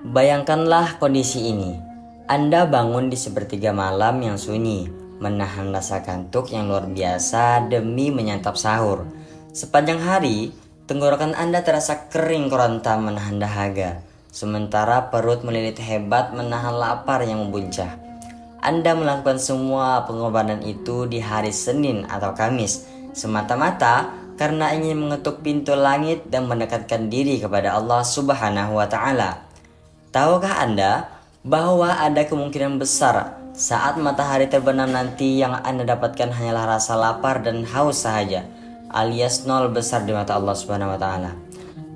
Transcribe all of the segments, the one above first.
Bayangkanlah kondisi ini. Anda bangun di sepertiga malam yang sunyi, menahan rasa kantuk yang luar biasa demi menyantap sahur. Sepanjang hari, tenggorokan Anda terasa kering koronta menahan dahaga, sementara perut melilit hebat menahan lapar yang membuncah. Anda melakukan semua pengorbanan itu di hari Senin atau Kamis, semata-mata karena ingin mengetuk pintu langit dan mendekatkan diri kepada Allah Subhanahu wa Ta'ala. Tahukah Anda bahwa ada kemungkinan besar saat matahari terbenam nanti yang Anda dapatkan hanyalah rasa lapar dan haus saja, alias nol besar di mata Allah Subhanahu wa Ta'ala.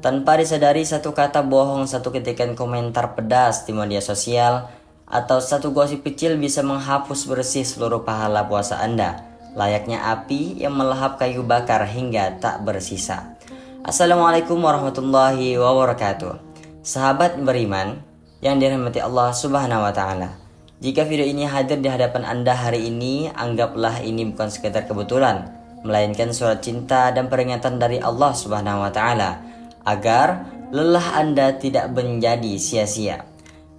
Tanpa disadari, satu kata bohong, satu ketikan komentar pedas di media sosial, atau satu gosip kecil bisa menghapus bersih seluruh pahala puasa Anda, layaknya api yang melahap kayu bakar hingga tak bersisa. Assalamualaikum warahmatullahi wabarakatuh. Sahabat beriman yang dirahmati Allah Subhanahu wa Ta'ala. Jika video ini hadir di hadapan Anda hari ini, anggaplah ini bukan sekedar kebetulan, melainkan surat cinta dan peringatan dari Allah Subhanahu wa Ta'ala agar lelah Anda tidak menjadi sia-sia.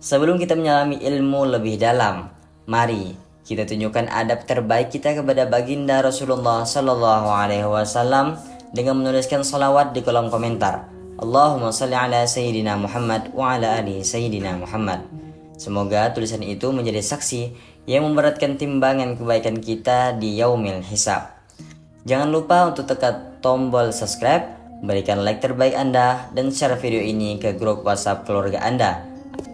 Sebelum kita menyelami ilmu lebih dalam, mari kita tunjukkan adab terbaik kita kepada baginda Rasulullah Sallallahu Alaihi Wasallam dengan menuliskan salawat di kolom komentar. Allahumma salli ala Sayyidina Muhammad wa ala ali Sayyidina Muhammad. Semoga tulisan itu menjadi saksi yang memberatkan timbangan kebaikan kita di yaumil hisab. Jangan lupa untuk tekan tombol subscribe, berikan like terbaik Anda, dan share video ini ke grup WhatsApp keluarga Anda,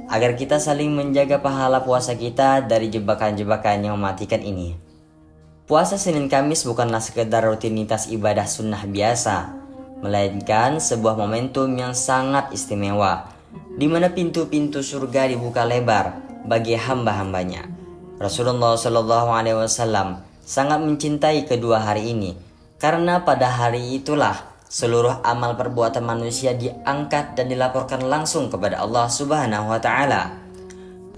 agar kita saling menjaga pahala puasa kita dari jebakan-jebakan yang mematikan ini. Puasa Senin Kamis bukanlah sekedar rutinitas ibadah sunnah biasa, melainkan sebuah momentum yang sangat istimewa, di mana pintu-pintu surga dibuka lebar bagi hamba-hambanya. Rasulullah Shallallahu Alaihi Wasallam sangat mencintai kedua hari ini, karena pada hari itulah seluruh amal perbuatan manusia diangkat dan dilaporkan langsung kepada Allah Subhanahu wa Ta'ala.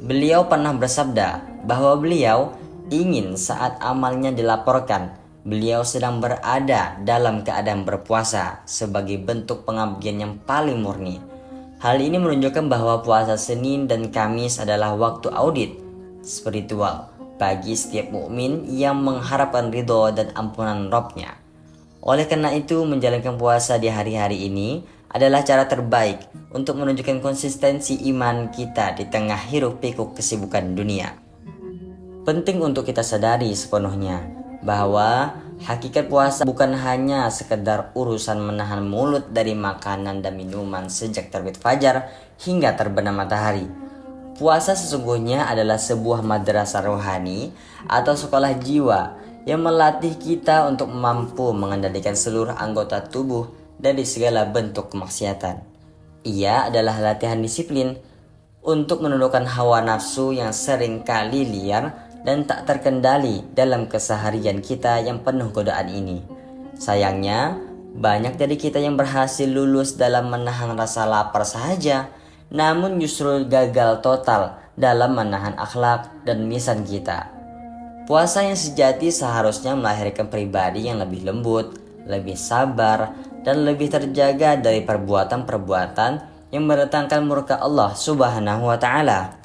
Beliau pernah bersabda bahwa beliau ingin saat amalnya dilaporkan, beliau sedang berada dalam keadaan berpuasa sebagai bentuk pengabdian yang paling murni. Hal ini menunjukkan bahwa puasa Senin dan Kamis adalah waktu audit spiritual bagi setiap mukmin yang mengharapkan ridho dan ampunan Rabb-Nya. Oleh karena itu, menjalankan puasa di hari-hari ini adalah cara terbaik untuk menunjukkan konsistensi iman kita di tengah hiruk-pikuk kesibukan dunia. Penting untuk kita sadari sepenuhnya bahwa hakikat puasa bukan hanya sekedar urusan menahan mulut dari makanan dan minuman sejak terbit fajar hingga terbenam matahari. Puasa sesungguhnya adalah sebuah madrasah rohani atau sekolah jiwa yang melatih kita untuk mampu mengendalikan seluruh anggota tubuh dari segala bentuk kemaksiatan. Ia adalah latihan disiplin untuk menundukkan hawa nafsu yang sering kali liar dan tak terkendali dalam keseharian kita yang penuh godaan ini. Sayangnya, banyak dari kita yang berhasil lulus dalam menahan rasa lapar saja, namun justru gagal total dalam menahan akhlak dan lisan kita. Puasa yang sejati seharusnya melahirkan pribadi yang lebih lembut, lebih sabar, dan lebih terjaga dari perbuatan-perbuatan yang mendatangkan murka Allah Subhanahu wa Ta'ala.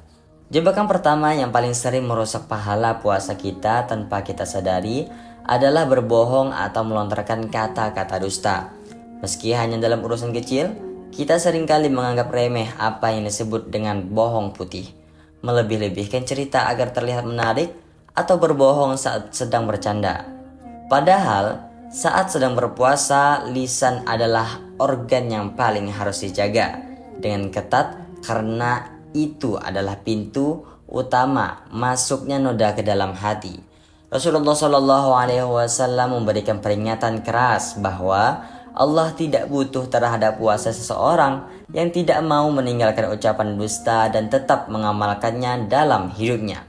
Jebakan pertama yang paling sering merusak pahala puasa kita tanpa kita sadari adalah berbohong atau melontarkan kata-kata dusta. Meski hanya dalam urusan kecil, kita seringkali menganggap remeh apa yang disebut dengan bohong putih, melebih-lebihkan cerita agar terlihat menarik, atau berbohong saat sedang bercanda. Padahal, saat sedang berpuasa, lisan adalah organ yang paling harus dijaga dengan ketat karena itu adalah pintu utama masuknya noda ke dalam hati. Rasulullah Shallallahu Alaihi Wasallam memberikan peringatan keras bahwa Allah tidak butuh terhadap puasa seseorang yang tidak mau meninggalkan ucapan dusta dan tetap mengamalkannya dalam hidupnya.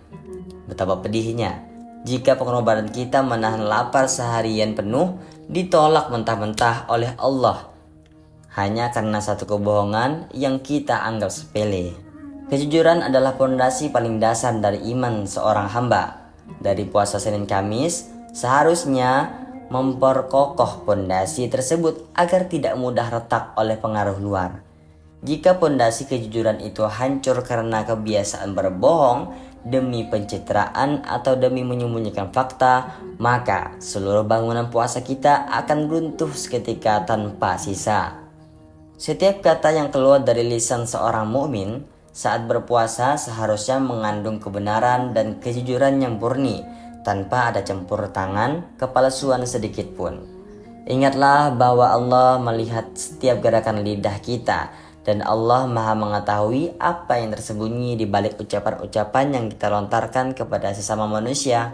Betapa pedihnya jika pengorbanan kita menahan lapar seharian penuh ditolak mentah-mentah oleh Allah hanya karena satu kebohongan yang kita anggap sepele. Kejujuran adalah pondasi paling dasar dari iman seorang hamba. Dari puasa Senin Kamis, seharusnya memperkokoh pondasi tersebut agar tidak mudah retak oleh pengaruh luar. Jika pondasi kejujuran itu hancur karena kebiasaan berbohong demi pencitraan atau demi menyembunyikan fakta, maka seluruh bangunan puasa kita akan runtuh seketika tanpa sisa. Setiap kata yang keluar dari lisan seorang mukmin saat berpuasa seharusnya mengandung kebenaran dan kejujuran yang murni, tanpa ada campur tangan, kepalsuan sedikit pun. Ingatlah bahwa Allah melihat setiap gerakan lidah kita, dan Allah Maha mengetahui apa yang tersembunyi di balik ucapan-ucapan yang kita lontarkan kepada sesama manusia.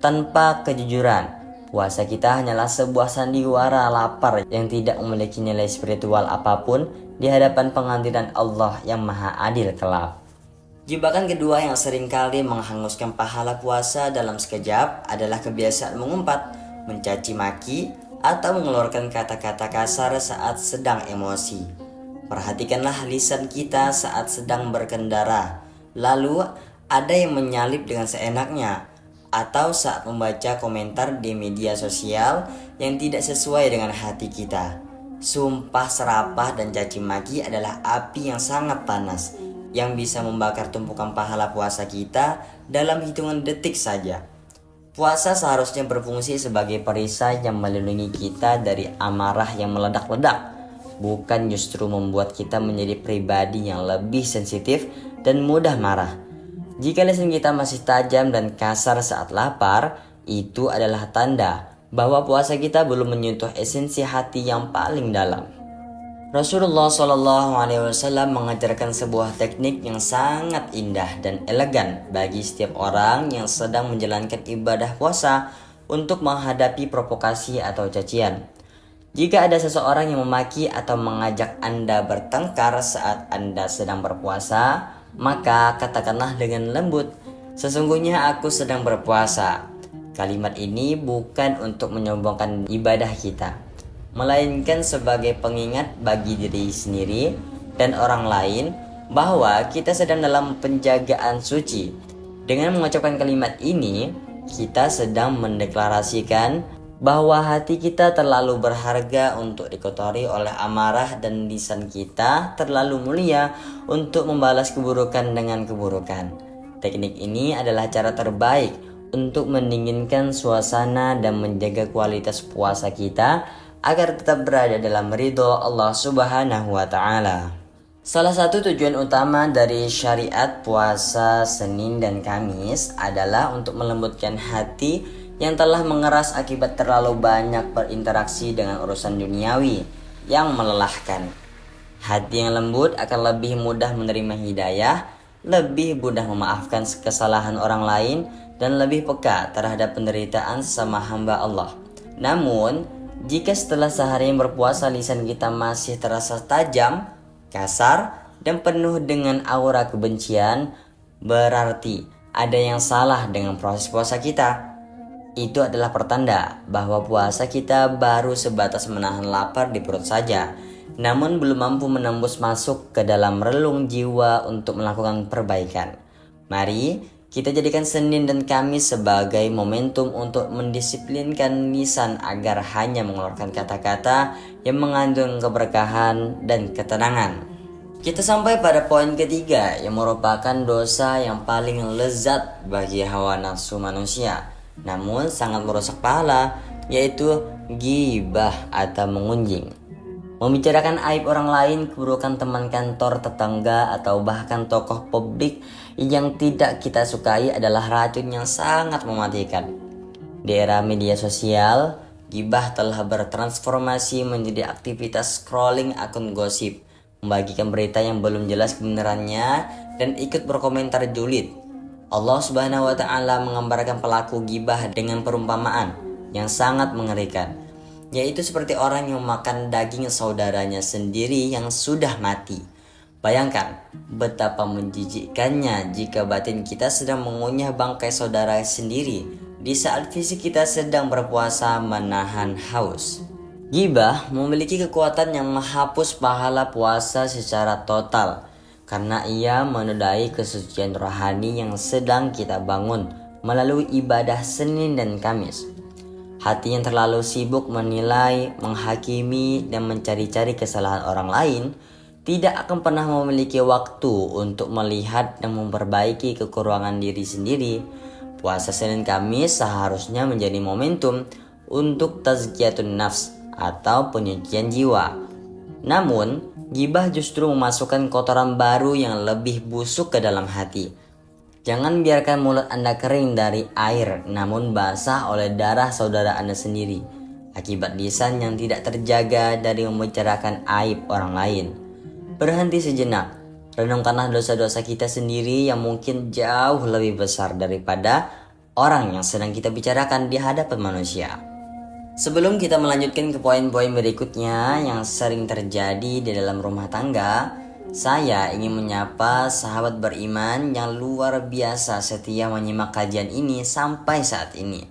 Tanpa kejujuran, puasa kita hanyalah sebuah sandiwara lapar yang tidak memiliki nilai spiritual apapun di hadapan pengadilan Allah yang Maha Adil kelak. Jebakan kedua yang seringkali menghanguskan pahala puasa dalam sekejap adalah kebiasaan mengumpat, mencaci maki, atau mengeluarkan kata-kata kasar saat sedang emosi. Perhatikanlah lisan kita saat sedang berkendara. Lalu ada yang menyalip dengan seenaknya, atau saat membaca komentar di media sosial yang tidak sesuai dengan hati kita. Sumpah serapah dan caci maki adalah api yang sangat panas, yang bisa membakar tumpukan pahala puasa kita dalam hitungan detik saja. Puasa seharusnya berfungsi sebagai perisai yang melindungi kita dari amarah yang meledak-ledak, bukan justru membuat kita menjadi pribadi yang lebih sensitif dan mudah marah. Jika lisan kita masih tajam dan kasar saat lapar, itu adalah tanda bahwa puasa kita belum menyentuh esensi hati yang paling dalam. Rasulullah SAW mengajarkan sebuah teknik yang sangat indah dan elegan bagi setiap orang yang sedang menjalankan ibadah puasa untuk menghadapi provokasi atau cacian. Jika ada seseorang yang memaki atau mengajak Anda bertengkar saat Anda sedang berpuasa, maka katakanlah dengan lembut, "Sesungguhnya aku sedang berpuasa." Kalimat ini bukan untuk menyombongkan ibadah kita, melainkan sebagai pengingat bagi diri sendiri dan orang lain bahwa kita sedang dalam penjagaan suci. Dengan mengucapkan kalimat ini, kita sedang mendeklarasikan bahwa hati kita terlalu berharga untuk dikotori oleh amarah dan lisan kita terlalu mulia untuk membalas keburukan dengan keburukan. Teknik ini adalah cara terbaik untuk mendinginkan suasana dan menjaga kualitas puasa kita agar tetap berada dalam ridho Allah Subhanahu wa Ta'ala. Salah satu tujuan utama dari syariat puasa Senin dan Kamis adalah untuk melembutkan hati yang telah mengeras akibat terlalu banyak berinteraksi dengan urusan duniawi yang melelahkan. Hati yang lembut akan lebih mudah menerima hidayah, lebih mudah memaafkan kesalahan orang lain, dan lebih peka terhadap penderitaan sesama hamba Allah. Namun, jika setelah seharian berpuasa lisan kita masih terasa tajam, kasar, dan penuh dengan aura kebencian, berarti ada yang salah dengan proses puasa kita. Itu adalah pertanda bahwa puasa kita baru sebatas menahan lapar di perut saja, namun belum mampu menembus masuk ke dalam relung jiwa untuk melakukan perbaikan. Mari kita jadikan Senin dan Kamis sebagai momentum untuk mendisiplinkan lisan agar hanya mengeluarkan kata-kata yang mengandung keberkahan dan ketenangan. Kita sampai pada poin ketiga yang merupakan dosa yang paling lezat bagi hawa nafsu manusia, namun sangat merusak pahala, yaitu ghibah atau mengunjing. Membicarakan aib orang lain, keburukan teman kantor, tetangga, atau bahkan tokoh publik yang tidak kita sukai adalah racun yang sangat mematikan. Di era media sosial, ghibah telah bertransformasi menjadi aktivitas scrolling akun gosip, membagikan berita yang belum jelas kebenarannya, dan ikut berkomentar julid. Allah Subhanahu wa Ta'ala menggambarkan pelaku ghibah dengan perumpamaan yang sangat mengerikan, yaitu seperti orang yang memakan daging saudaranya sendiri yang sudah mati. Bayangkan betapa menjijikkannya jika batin kita sedang mengunyah bangkai saudara sendiri di saat fisik kita sedang berpuasa menahan haus. Ghibah memiliki kekuatan yang menghapus pahala puasa secara total, karena ia menodai kesucian rohani yang sedang kita bangun melalui ibadah Senin dan Kamis. Hati yang terlalu sibuk menilai, menghakimi, dan mencari-cari kesalahan orang lain tidak akan pernah memiliki waktu untuk melihat dan memperbaiki kekurangan diri sendiri. Puasa Senin Kamis seharusnya menjadi momentum untuk tazkiyatun nafs atau penyucian jiwa. Namun, gibah justru memasukkan kotoran baru yang lebih busuk ke dalam hati. Jangan biarkan mulut Anda kering dari air namun basah oleh darah saudara Anda sendiri akibat lisan yang tidak terjaga dari membicarakan aib orang lain. Berhenti sejenak, renungkanlah dosa-dosa kita sendiri yang mungkin jauh lebih besar daripada orang yang sedang kita bicarakan di hadapan manusia. Sebelum kita melanjutkan ke poin-poin berikutnya yang sering terjadi di dalam rumah tangga, saya ingin menyapa sahabat beriman yang luar biasa setia menyimak kajian ini sampai saat ini.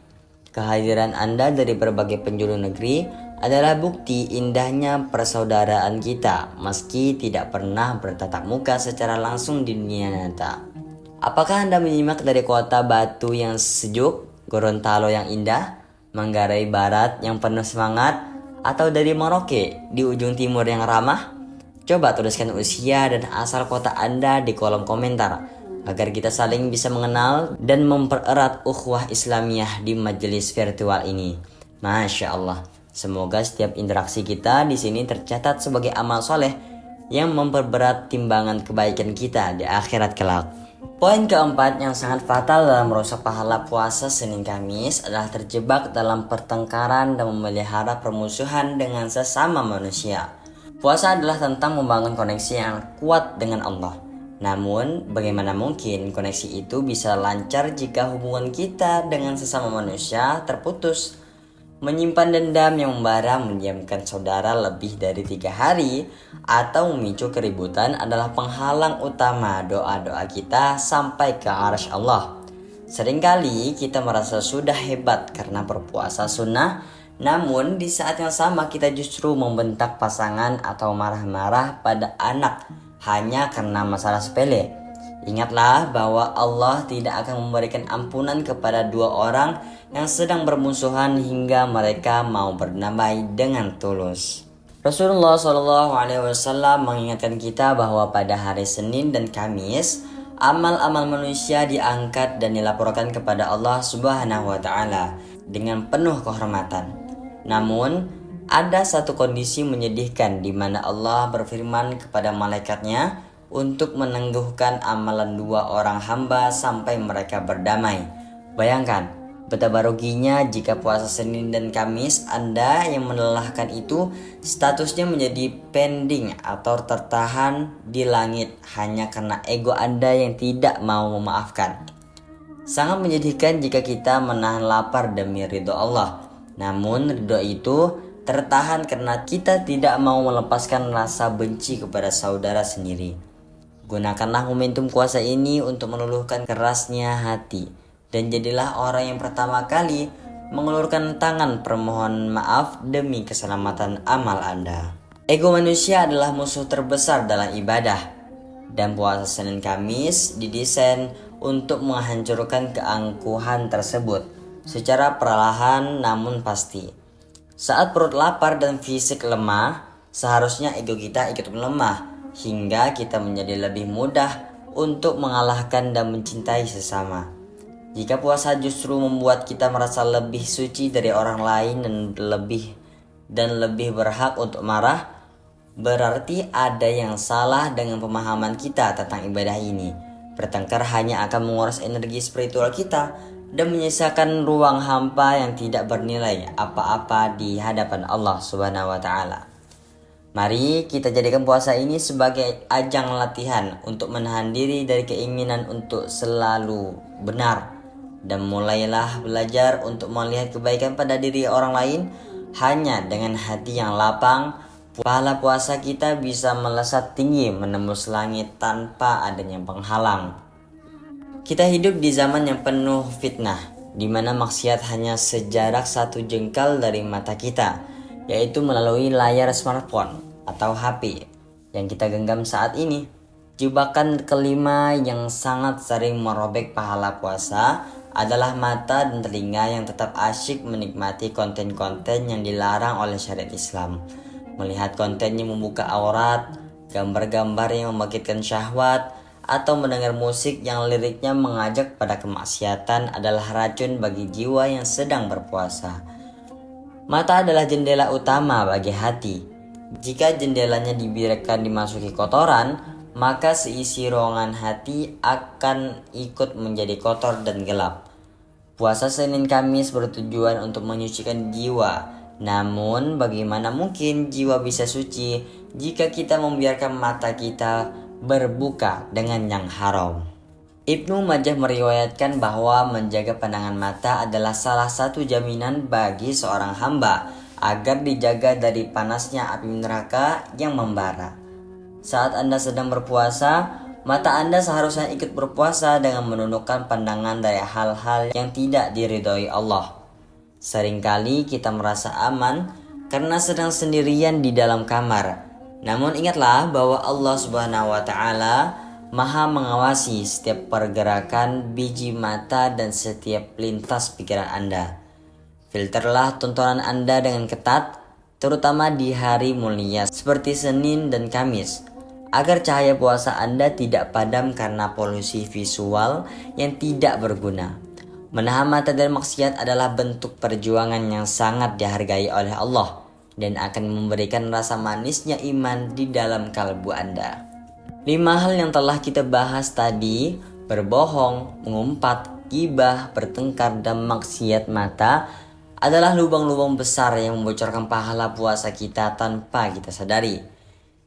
Kehadiran Anda dari berbagai penjuru negeri adalah bukti indahnya persaudaraan kita meski tidak pernah bertatap muka secara langsung di dunia nyata. Apakah Anda menyimak dari kota Batu yang sejuk, Gorontalo yang indah, Manggarai Barat yang penuh semangat, atau dari Merauke di ujung timur yang ramah? Coba tuliskan usia dan asal kota Anda di kolom komentar agar kita saling bisa mengenal dan mempererat ukhuwah Islamiyah di majelis virtual ini. Masya Allah, semoga setiap interaksi kita di sini tercatat sebagai amal soleh yang memperberat timbangan kebaikan kita di akhirat kelak. Poin keempat yang sangat fatal dalam merusak pahala puasa Senin Kamis adalah terjebak dalam pertengkaran dan memelihara permusuhan dengan sesama manusia. Puasa adalah tentang membangun koneksi yang kuat dengan Allah. Namun, bagaimana mungkin koneksi itu bisa lancar jika hubungan kita dengan sesama manusia terputus? Menyimpan dendam yang membara mendiamkan saudara lebih dari 3 hari atau memicu keributan adalah penghalang utama doa-doa kita sampai ke arsy Allah. Seringkali kita merasa sudah hebat karena berpuasa sunnah, namun di saat yang sama kita justru membentak pasangan atau marah-marah pada anak hanya karena masalah sepele. Ingatlah bahwa Allah tidak akan memberikan ampunan kepada 2 orang yang sedang bermusuhan hingga mereka mau berdamai dengan tulus. Rasulullah SAW mengingatkan kita bahwa pada hari Senin dan Kamis, amal-amal manusia diangkat dan dilaporkan kepada Allah Subhanahu wa Ta'ala dengan penuh kehormatan. Namun, ada satu kondisi menyedihkan di mana Allah berfirman kepada malaikatnya untuk menangguhkan amalan 2 orang hamba sampai mereka berdamai. Bayangkan, betapa ruginya jika puasa Senin dan Kamis Anda yang melelahkan itu statusnya menjadi pending atau tertahan di langit hanya karena ego Anda yang tidak mau memaafkan. Sangat menyedihkan jika kita menahan lapar demi ridho Allah. Namun ridho itu tertahan karena kita tidak mau melepaskan rasa benci kepada saudara sendiri. Gunakanlah momentum puasa ini untuk meluluhkan kerasnya hati dan jadilah orang yang pertama kali mengulurkan tangan permohon maaf demi keselamatan amal Anda. Ego manusia adalah musuh terbesar dalam ibadah dan puasa Senin Kamis didesain untuk menghancurkan keangkuhan tersebut secara perlahan namun pasti. Saat perut lapar dan fisik lemah, seharusnya ego kita ikut melemah hingga kita menjadi lebih mudah untuk mengalahkan dan mencintai sesama. Jika puasa justru membuat kita merasa lebih suci dari orang lain dan lebih berhak untuk marah, berarti ada yang salah dengan pemahaman kita tentang ibadah ini. Bertengkar hanya akan menguras energi spiritual kita dan menyisakan ruang hampa yang tidak bernilai apa-apa di hadapan Allah Subhanahu wa Ta'ala. Mari kita jadikan puasa ini sebagai ajang latihan untuk menahan diri dari keinginan untuk selalu benar dan mulailah belajar untuk melihat kebaikan pada diri orang lain. Hanya dengan hati yang lapang, pahala puasa kita bisa melesat tinggi menembus langit tanpa adanya penghalang. Kita hidup di zaman yang penuh fitnah, di mana maksiat hanya sejarak 1 jengkal dari mata kita, yaitu melalui layar smartphone atau HP yang kita genggam saat ini. Jebakan kelima yang sangat sering merobek pahala puasa adalah mata dan telinga yang tetap asyik menikmati konten-konten yang dilarang oleh syariat Islam. Melihat konten yang membuka aurat, gambar-gambar yang membangkitkan syahwat, atau mendengar musik yang liriknya mengajak pada kemaksiatan adalah racun bagi jiwa yang sedang berpuasa. Mata adalah jendela utama bagi hati. Jika jendelanya dibiarkan dimasuki kotoran, maka seisi ruangan hati akan ikut menjadi kotor dan gelap. Puasa Senin Kamis bertujuan untuk menyucikan jiwa. Namun bagaimana mungkin jiwa bisa suci jika kita membiarkan mata kita berbuka dengan yang haram? Ibnu Majah meriwayatkan bahwa menjaga pandangan mata adalah salah satu jaminan bagi seorang hamba agar dijaga dari panasnya api neraka yang membara. Saat Anda sedang berpuasa, mata Anda seharusnya ikut berpuasa dengan menundukkan pandangan dari hal-hal yang tidak diridhoi Allah. Seringkali kita merasa aman karena sedang sendirian di dalam kamar. Namun ingatlah bahwa Allah Subhanahu wa Ta'ala Maha mengawasi setiap pergerakan biji mata dan setiap lintas pikiran Anda. Filterlah tontonan Anda dengan ketat, terutama di hari mulia seperti Senin dan Kamis, agar cahaya puasa Anda tidak padam karena polusi visual yang tidak berguna. Menahan mata dari maksiat adalah bentuk perjuangan yang sangat dihargai oleh Allah dan akan memberikan rasa manisnya iman di dalam kalbu Anda. 5 hal yang telah kita bahas tadi, berbohong, mengumpat, gibah, bertengkar, dan maksiat mata adalah lubang-lubang besar yang membocorkan pahala puasa kita tanpa kita sadari.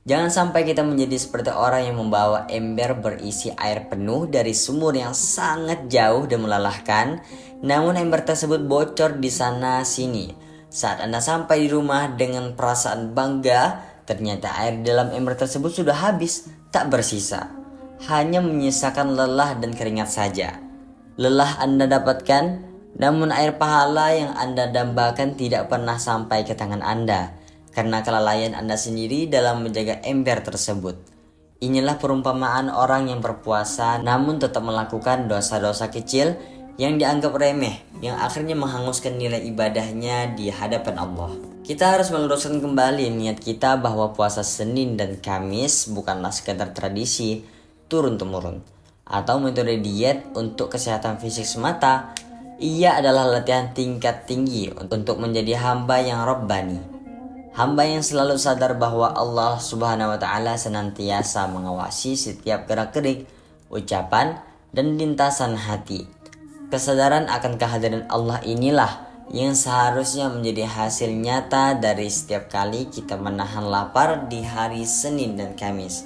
Jangan sampai kita menjadi seperti orang yang membawa ember berisi air penuh dari sumur yang sangat jauh dan melelahkan, namun ember tersebut bocor di sana sini. Saat Anda sampai di rumah dengan perasaan bangga, ternyata air di dalam ember tersebut sudah habis, tak bersisa. Hanya menyisakan lelah dan keringat saja. Lelah Anda dapatkan, namun air pahala yang Anda dambakan tidak pernah sampai ke tangan Anda, karena kelalaian Anda sendiri dalam menjaga ember tersebut. Inilah perumpamaan orang yang berpuasa namun tetap melakukan dosa-dosa kecil yang dianggap remeh, yang akhirnya menghanguskan nilai ibadahnya di hadapan Allah. Kita harus meluruskan kembali niat kita bahwa puasa Senin dan Kamis bukanlah sekedar tradisi turun-temurun atau metode diet untuk kesehatan fisik semata. Ia adalah latihan tingkat tinggi untuk menjadi hamba yang Rabbani. Hamba yang selalu sadar bahwa Allah Subhanahu wa Ta'ala senantiasa mengawasi setiap gerak-gerik, ucapan, dan lintasan hati. Kesadaran akan kehadiran Allah inilah yang seharusnya menjadi hasil nyata dari setiap kali kita menahan lapar di hari Senin dan Kamis.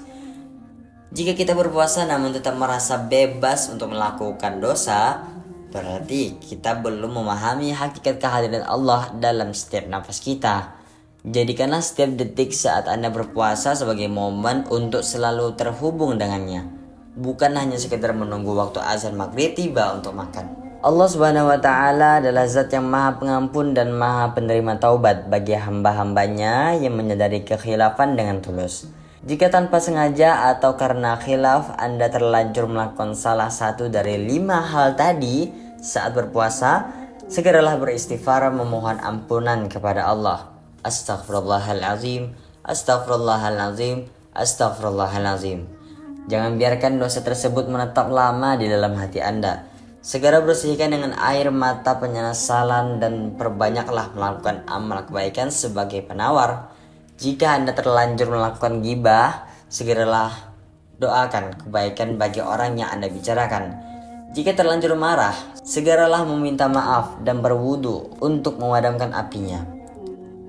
Jika kita berpuasa namun tetap merasa bebas untuk melakukan dosa, berarti kita belum memahami hakikat kehadiran Allah dalam setiap nafas kita. Jadikanlah setiap detik saat Anda berpuasa sebagai momen untuk selalu terhubung dengannya, bukan hanya sekedar menunggu waktu azan maghrib tiba untuk makan. Allah Subhanahu wa Ta'ala adalah zat yang maha pengampun dan maha penerima taubat bagi hamba-hambanya yang menyadari kekhilafan dengan tulus. Jika tanpa sengaja atau karena khilaf Anda terlanjur melakukan salah satu dari 5 hal tadi saat berpuasa, segeralah beristighfar memohon ampunan kepada Allah. Astaghfirullahalazim, astaghfirullahalazim, astaghfirullahalazim. Jangan biarkan dosa tersebut menetap lama di dalam hati Anda. Segera bersihkan dengan air mata penyesalan dan perbanyaklah melakukan amal kebaikan sebagai penawar. Jika Anda terlanjur melakukan gibah, segeralah doakan kebaikan bagi orang yang Anda bicarakan. Jika terlanjur marah, segeralah meminta maaf dan berwudu untuk memadamkan apinya.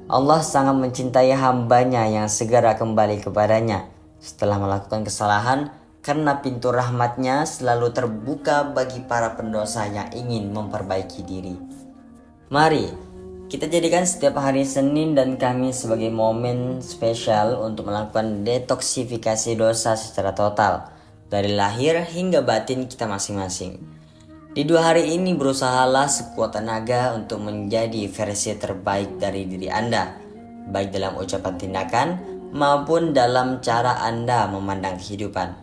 Allah sangat mencintai hambanya yang segera kembali kepadanya setelah melakukan kesalahan, karena pintu rahmatnya selalu terbuka bagi para pendosa yang ingin memperbaiki diri. Mari kita jadikan setiap hari Senin dan Kamis sebagai momen spesial untuk melakukan detoksifikasi dosa secara total, dari lahir hingga batin kita masing-masing. Di 2 hari ini berusahalah sekuat tenaga untuk menjadi versi terbaik dari diri Anda, baik dalam ucapan tindakan maupun dalam cara Anda memandang kehidupan.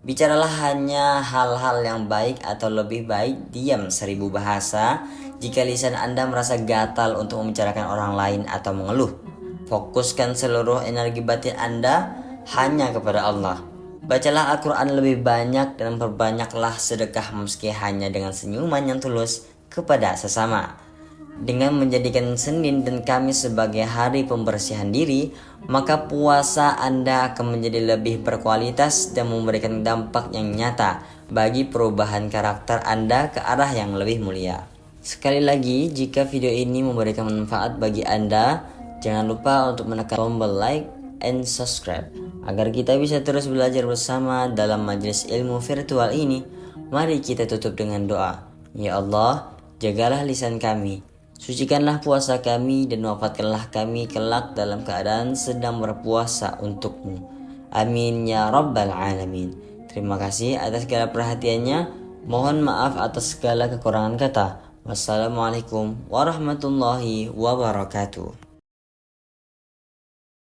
Bicaralah hanya hal-hal yang baik atau lebih baik diam 1000 bahasa jika lisan Anda merasa gatal untuk membicarakan orang lain atau mengeluh. Fokuskan seluruh energi batin Anda hanya kepada Allah. Bacalah Al-Quran lebih banyak dan perbanyaklah sedekah meski hanya dengan senyuman yang tulus kepada sesama. Dengan menjadikan Senin dan Kamis sebagai hari pembersihan diri, maka puasa Anda akan menjadi lebih berkualitas dan memberikan dampak yang nyata bagi perubahan karakter Anda ke arah yang lebih mulia. Sekali lagi, jika video ini memberikan manfaat bagi Anda, jangan lupa untuk menekan tombol like and subscribe agar kita bisa terus belajar bersama dalam majelis ilmu virtual ini. Mari kita tutup dengan doa. Ya Allah, jagalah lisan kami, sucikanlah puasa kami, dan wafatkanlah kami kelak dalam keadaan sedang berpuasa untuk-Mu. Amin ya rabbal alamin. Terima kasih atas segala perhatiannya. Mohon maaf atas segala kekurangan kata. Wassalamualaikum warahmatullahi wabarakatuh.